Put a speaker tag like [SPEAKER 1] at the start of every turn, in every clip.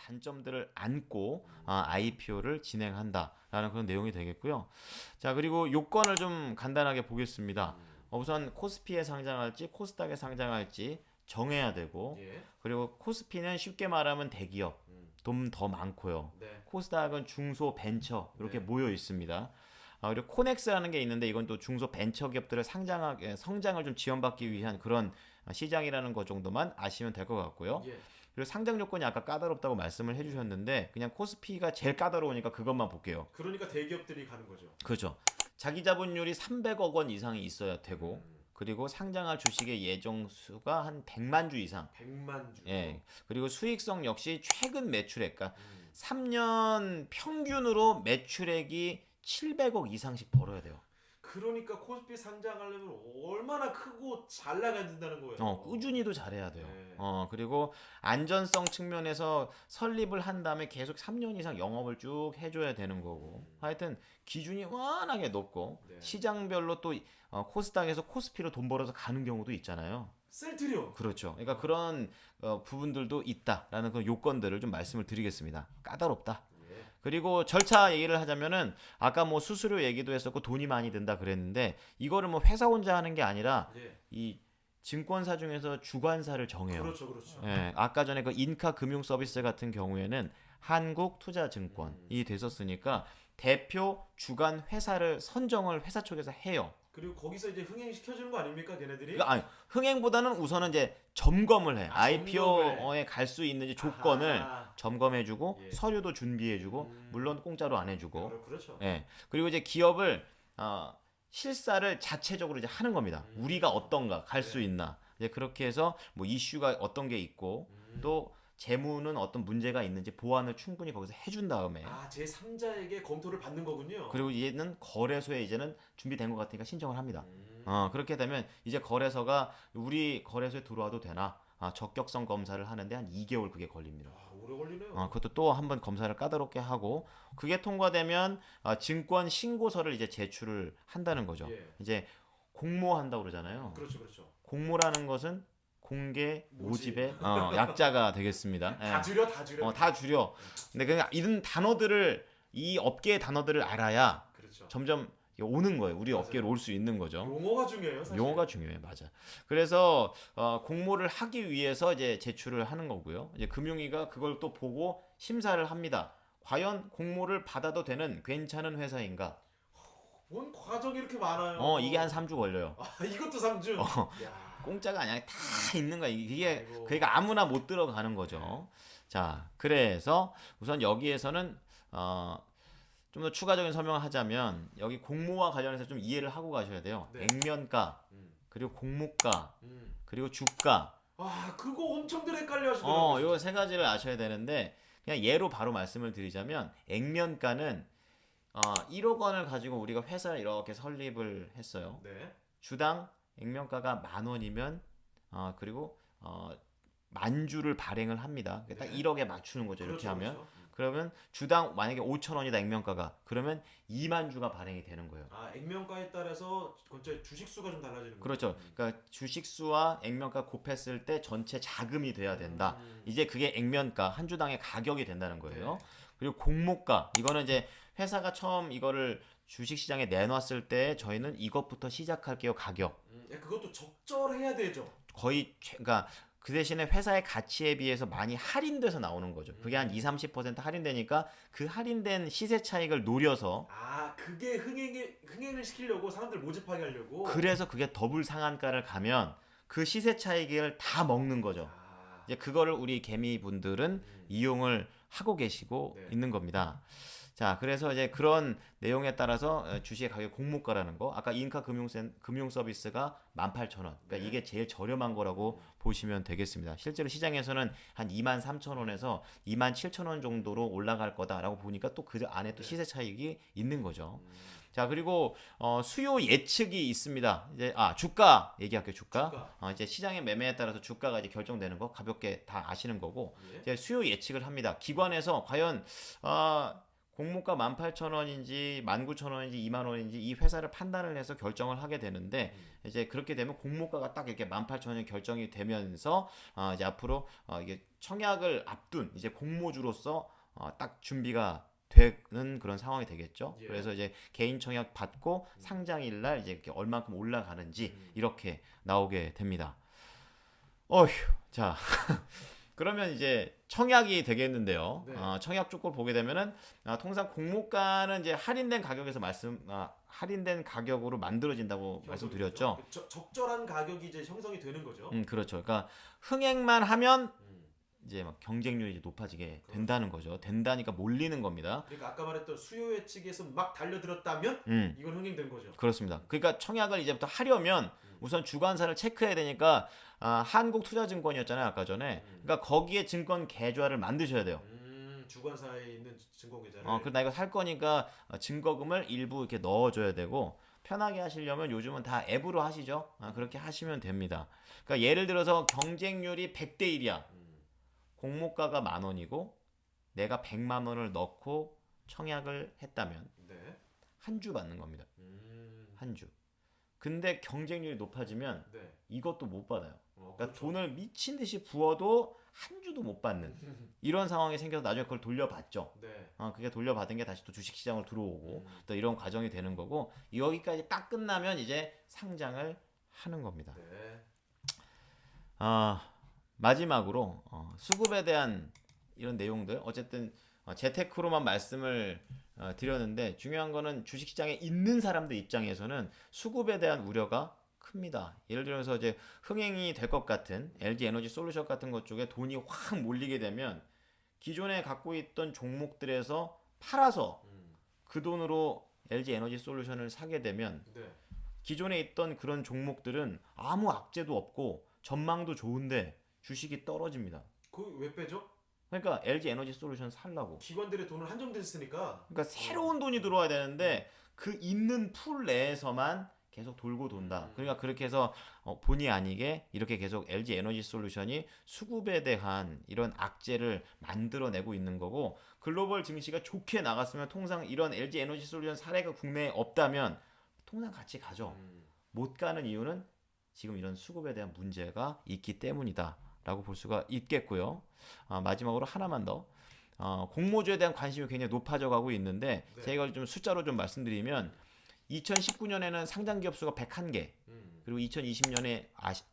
[SPEAKER 1] 단점들을 안고 IPO를 진행한다라는 그런 내용이 되겠고요. 자, 그리고 요건을 좀 간단하게 보겠습니다. 우선 코스피에 상장할지 코스닥에 상장할지 정해야 되고,
[SPEAKER 2] 예.
[SPEAKER 1] 그리고 코스피는 쉽게 말하면 대기업 돈 더 많고요.
[SPEAKER 2] 네.
[SPEAKER 1] 코스닥은 중소 벤처 이렇게
[SPEAKER 2] 네.
[SPEAKER 1] 모여 있습니다. 그리고 코넥스라는 게 있는데 이건 또 중소 벤처 기업들을 상장하게 성장을 좀 지원받기 위한 그런 시장이라는 것 정도만 아시면 될 것 같고요.
[SPEAKER 2] 예.
[SPEAKER 1] 그리고 상장 요건이 아까 까다롭다고 말씀을 해주셨는데 그냥 코스피가 제일 까다로우니까 그것만 볼게요.
[SPEAKER 2] 그러니까 대기업들이 가는 거죠.
[SPEAKER 1] 그렇죠. 자기 자본율이 300억 원 이상이 있어야 되고, 그리고 상장할 주식의 예정 수가 한 100만 주 이상.
[SPEAKER 2] 100만 주.
[SPEAKER 1] 예. 그리고 수익성 역시 최근 매출액가 3년 평균으로 매출액이 700억 이상씩 벌어야 돼요.
[SPEAKER 2] 그러니까 코스피 상장하려면 얼마나 크고 잘 나가야 된다는 거예요.
[SPEAKER 1] 꾸준히도 잘해야 돼요.
[SPEAKER 2] 네.
[SPEAKER 1] 그리고 안전성 측면에서 설립을 한 다음에 계속 3년 이상 영업을 쭉 해줘야 되는 거고. 하여튼 기준이 워낙에 높고,
[SPEAKER 2] 네.
[SPEAKER 1] 시장별로 또 코스닥에서 코스피로 돈 벌어서 가는 경우도 있잖아요.
[SPEAKER 2] 셀트리온.
[SPEAKER 1] 그렇죠. 그러니까 그런 부분들도 있다라는 그 요건들을 좀 말씀을 드리겠습니다. 까다롭다.
[SPEAKER 2] 예.
[SPEAKER 1] 그리고 절차 얘기를 하자면은 아까 뭐 수수료 얘기도 했었고 돈이 많이 든다 그랬는데, 이거를 뭐 회사 혼자 하는 게 아니라
[SPEAKER 2] 예.
[SPEAKER 1] 이 증권사 중에서 주관사를 정해요.
[SPEAKER 2] 그렇죠, 그렇죠.
[SPEAKER 1] 예, 아까 전에 그 인카 금융 서비스 같은 경우에는 한국투자증권이 됐었으니까 대표 주관 회사를 선정을 회사 쪽에서 해요.
[SPEAKER 2] 그리고 거기서 이제 흥행시켜주는 거 아닙니까, 걔네들이?
[SPEAKER 1] 그러니까 아니, 흥행보다는 우선은 이제 점검을 해.
[SPEAKER 2] 점검을
[SPEAKER 1] IPO에 갈 수 있는지 조건을
[SPEAKER 2] 아하.
[SPEAKER 1] 점검해주고,
[SPEAKER 2] 예.
[SPEAKER 1] 서류도 준비해주고, 물론 공짜로 안 해주고.
[SPEAKER 2] 그렇죠.
[SPEAKER 1] 예. 그리고 이제 기업을 실사를 자체적으로 이제 하는 겁니다. 우리가 어떤가, 갈 수
[SPEAKER 2] 네.
[SPEAKER 1] 있나. 이제 그렇게 해서 뭐 이슈가 어떤 게 있고, 또 재무는 어떤 문제가 있는지 보완을 충분히 거기서 해준 다음에,
[SPEAKER 2] 제 3자에게 검토를 받는 거군요.
[SPEAKER 1] 그리고 얘는 거래소에 이제는 준비된 것 같으니까 신청을 합니다.
[SPEAKER 2] 음.
[SPEAKER 1] 그렇게 되면 이제 거래소가 우리 거래소에 들어와도 되나, 적격성 검사를 하는데 한 2개월 그게 걸립니다.
[SPEAKER 2] 오래 걸리네요.
[SPEAKER 1] 그것도 또 한번 검사를 까다롭게 하고, 그게 통과되면 증권 신고서를 이제 제출을 한다는 거죠.
[SPEAKER 2] 예.
[SPEAKER 1] 이제 공모한다고 그러잖아요.
[SPEAKER 2] 그렇죠, 그렇죠.
[SPEAKER 1] 공모라는 것은 공개
[SPEAKER 2] 모집.
[SPEAKER 1] 모집의 약자가 되겠습니다.
[SPEAKER 2] 다 줄여, 다 줄여.
[SPEAKER 1] 다 줄여. 근데 그냥 이런 단어들을, 이 업계의 단어들을 알아야
[SPEAKER 2] 그렇죠.
[SPEAKER 1] 점점 오는 거예요. 우리
[SPEAKER 2] 맞아요.
[SPEAKER 1] 업계로 올 수 있는 거죠.
[SPEAKER 2] 용어가 중요해요, 사실.
[SPEAKER 1] 용어가 중요해, 맞아. 그래서 공모를 하기 위해서 이제 제출을 하는 거고요. 이제 금융위가 그걸 또 보고 심사를 합니다. 과연 공모를 받아도 되는 괜찮은 회사인가?
[SPEAKER 2] 뭔 과정이 이렇게 많아요.
[SPEAKER 1] 이게 한 3주 걸려요.
[SPEAKER 2] 이것도 3주. 야.
[SPEAKER 1] 공짜가 아니라 다 있는 거야. 이게
[SPEAKER 2] 아이고.
[SPEAKER 1] 그러니까 아무나 못 들어가는 거죠. 자, 그래서 우선 여기에서는 좀 더 추가적인 설명을 하자면, 여기 공모와 관련해서 좀 이해를 하고 가셔야 돼요.
[SPEAKER 2] 네.
[SPEAKER 1] 액면가, 그리고 공모가,
[SPEAKER 2] 음.
[SPEAKER 1] 그리고 주가.
[SPEAKER 2] 그거 엄청들 헷갈려 하시더라고요.
[SPEAKER 1] 요 세 가지를 아셔야 되는데, 그냥 예로 바로 말씀을 드리자면, 액면가는 1억 원을 가지고 우리가 회사를 이렇게 설립을 했어요.
[SPEAKER 2] 네.
[SPEAKER 1] 주당 액면가가 10,000원이면 그리고 만주를 발행을 합니다. 딱
[SPEAKER 2] 네.
[SPEAKER 1] 1억에 맞추는 거죠. 이렇게
[SPEAKER 2] 그렇죠,
[SPEAKER 1] 하면.
[SPEAKER 2] 그렇죠.
[SPEAKER 1] 그러면 주당 만약에 5,000원이다 액면가가, 그러면 2만 주가 발행이 되는 거예요.
[SPEAKER 2] 액면가에 따라서 전체 주식 수가 좀 달라지는 거예요.
[SPEAKER 1] 그렇죠. 그러니까 주식 수와 액면가 곱했을 때 전체 자금이 돼야 된다. 이제 그게 액면가 한 주당의 가격이 된다는 거예요.
[SPEAKER 2] 네.
[SPEAKER 1] 그리고 공모가, 이거는 이제 회사가 처음 이거를 주식 시장에 내놨을 때 저희는 이것부터 시작할게요. 가격.
[SPEAKER 2] 그것도 적절해야 되죠.
[SPEAKER 1] 거의 그러니까 그 대신에 회사의 가치에 비해서 많이 할인돼서 나오는 거죠. 그게 한 20-30% 할인되니까 그 할인된 시세 차익을 노려서,
[SPEAKER 2] 그게 흥행을 시키려고 사람들 모집하게 하려고.
[SPEAKER 1] 그래서 그게 더블 상한가를 가면 그 시세 차익을 다 먹는 거죠. 이제 그거를 우리 개미분들은 이용을 하고 계시고
[SPEAKER 2] 네.
[SPEAKER 1] 있는 겁니다. 자, 그래서 이제 그런 내용에 따라서 주식의 가격 공모가라는 거, 아까 인카 금융 서비스가 18,000원. 그러니까 이게 제일 저렴한 거라고 보시면 되겠습니다. 실제로 시장에서는 한 23,000원에서 27,000원 정도로 올라갈 거다라고 보니까 또 그 안에 또 시세 차익이 있는 거죠. 자, 그리고 수요 예측이 있습니다. 이제 주가 얘기할게요. 주가. 이제 시장의 매매에 따라서 주가가 이제 결정되는 거 가볍게 다 아시는 거고,
[SPEAKER 2] 예.
[SPEAKER 1] 이제 수요 예측을 합니다. 기관에서 과연 공모가 18,000원인지 19,000원인지 2만 원인지 이 회사를 판단을 해서 결정을 하게 되는데 이제 그렇게 되면 공모가가 딱 이렇게 18,000원이 결정이 되면서 이제 앞으로 이게 청약을 앞둔 이제 공모주로서 딱 준비가 되는 그런 상황이 되겠죠.
[SPEAKER 2] 예.
[SPEAKER 1] 그래서 이제 개인 청약 받고 상장일 날 이제 이렇게 얼만큼 올라가는지 이렇게 나오게 됩니다. 어휴, 자. 그러면 이제 청약이 되겠는데요.
[SPEAKER 2] 네.
[SPEAKER 1] 청약 쪽을 보게 되면은 통상 공모가는 이제 할인된 가격에서 할인된 가격으로 만들어진다고 말씀드렸죠.
[SPEAKER 2] 적절한 가격이 이제 형성이 되는 거죠.
[SPEAKER 1] 그렇죠. 그러니까 흥행만 하면
[SPEAKER 2] 음.
[SPEAKER 1] 이제 막 경쟁률이 이제 높아지게 된다는 거죠. 된다니까 몰리는 겁니다.
[SPEAKER 2] 그러니까 아까 말했던 수요 예측에서 막 달려들었다면 이건 흥행된 거죠.
[SPEAKER 1] 그렇습니다. 그러니까 청약을 이제부터 하려면 우선 주관사를 체크해야 되니까 한국투자증권이었잖아요 아까 전에. 그러니까 거기에 증권 계좌를 만드셔야 돼요.
[SPEAKER 2] 주관사에 있는 증권 계좌를.
[SPEAKER 1] 그래서 나 이거 살 거니까 증거금을 일부 이렇게 넣어줘야 되고 편하게 하시려면 요즘은 다 앱으로 하시죠. 그렇게 하시면 됩니다. 그러니까 예를 들어서 경쟁률이 100대 1이야. 공모가가 10,000원이고 내가 100만 원을 넣고 청약을 했다면
[SPEAKER 2] 네.
[SPEAKER 1] 한 주 받는 겁니다. 한 주. 근데 경쟁률이 높아지면
[SPEAKER 2] 네.
[SPEAKER 1] 이것도 못 받아요. 그러니까
[SPEAKER 2] 그렇죠.
[SPEAKER 1] 돈을 미친 듯이 부어도 한 주도 못 받는 이런 상황이 생겨서 나중에 그걸 돌려받죠.
[SPEAKER 2] 네.
[SPEAKER 1] 그게 돌려받은 게 다시 또 주식시장으로 들어오고 또 이런 과정이 되는 거고 여기까지 딱 끝나면 이제 상장을 하는 겁니다.
[SPEAKER 2] 네.
[SPEAKER 1] 마지막으로 수급에 대한 이런 내용들 어쨌든 재테크로만 말씀을 드렸는데 중요한 거는 주식시장에 있는 사람들 입장에서는 수급에 대한 우려가 큽니다. 예를 들어서 이제 흥행이 될 것 같은 LG 에너지 솔루션 같은 것 쪽에 돈이 확 몰리게 되면 기존에 갖고 있던 종목들에서 팔아서 그 돈으로 LG 에너지 솔루션을 사게 되면
[SPEAKER 2] 네.
[SPEAKER 1] 기존에 있던 그런 종목들은 아무 악재도 없고 전망도 좋은데 주식이 떨어집니다.
[SPEAKER 2] 그 왜 빼죠?
[SPEAKER 1] 그러니까 LG 에너지 솔루션 살라고.
[SPEAKER 2] 기관들의 돈을 한정됐으니까.
[SPEAKER 1] 그러니까 새로운 돈이 들어와야 되는데 그 있는 풀 내에서만 계속 돌고 돈다. 그러니까 그렇게 해서 본의 아니게 이렇게 계속 LG 에너지 솔루션이 수급에 대한 이런 악재를 만들어내고 있는 거고 글로벌 증시가 좋게 나갔으면 통상 이런 LG 에너지 솔루션 사례가 국내에 없다면 통상 같이 가죠. 못 가는 이유는 지금 이런 수급에 대한 문제가 있기 때문이다 라고 볼 수가 있겠고요. 마지막으로 하나만 더 공모주에 대한 관심이 굉장히 높아져 가고 있는데
[SPEAKER 2] 네.
[SPEAKER 1] 제가 이걸 좀 숫자로 좀 말씀드리면 2019년에는 상장 기업 수가 101개 그리고 2020년에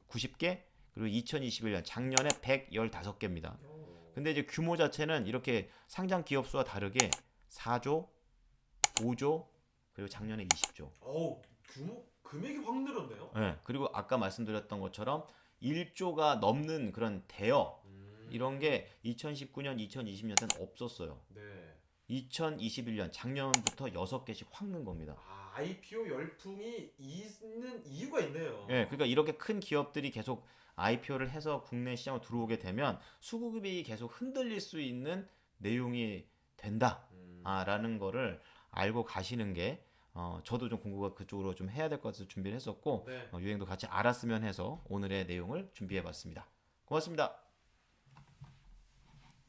[SPEAKER 1] 90개 그리고 2021년 작년에 115개입니다. 근데 이제 규모 자체는 이렇게 상장 기업 수와 다르게 4조, 5조 그리고 작년에 20조.
[SPEAKER 2] 규모 금액이 확 늘었네요.
[SPEAKER 1] 네, 그리고 아까 말씀드렸던 것처럼 1조가 넘는 그런 대여 이런 게 2019년, 2020년 때는 없었어요.
[SPEAKER 2] 네.
[SPEAKER 1] 2021년 작년부터 6개씩 확 는 겁니다.
[SPEAKER 2] IPO 열풍이 있는 이유가 있네요.
[SPEAKER 1] 예, 그러니까 이렇게 큰 기업들이 계속 IPO를 해서 국내 시장으로 들어오게 되면 수급이 계속 흔들릴 수 있는 내용이 된다라는 거를 알고 가시는 게 저도 좀 공부가 그쪽으로 좀 해야 될 것 같아서 준비를 했었고
[SPEAKER 2] 네.
[SPEAKER 1] 유행도 같이 알았으면 해서 오늘의 내용을 준비해봤습니다. 고맙습니다.